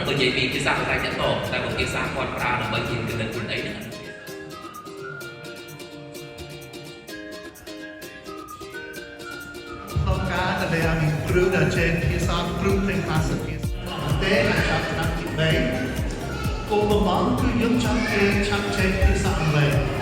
tôi dạy vì cái sao người ta nhận tổ tại một cái sao còn ra là bởi vì cái đợt ấy nữa ការដែលមានគ្រូដែលចេះភាសាគ្រប់ទាំងភាសាភាសាតែចាប់ឆ្នាំទី3គោលបំណងគឺយើងចង់គេឆាប់ចេះភាសាអង់គ្លេស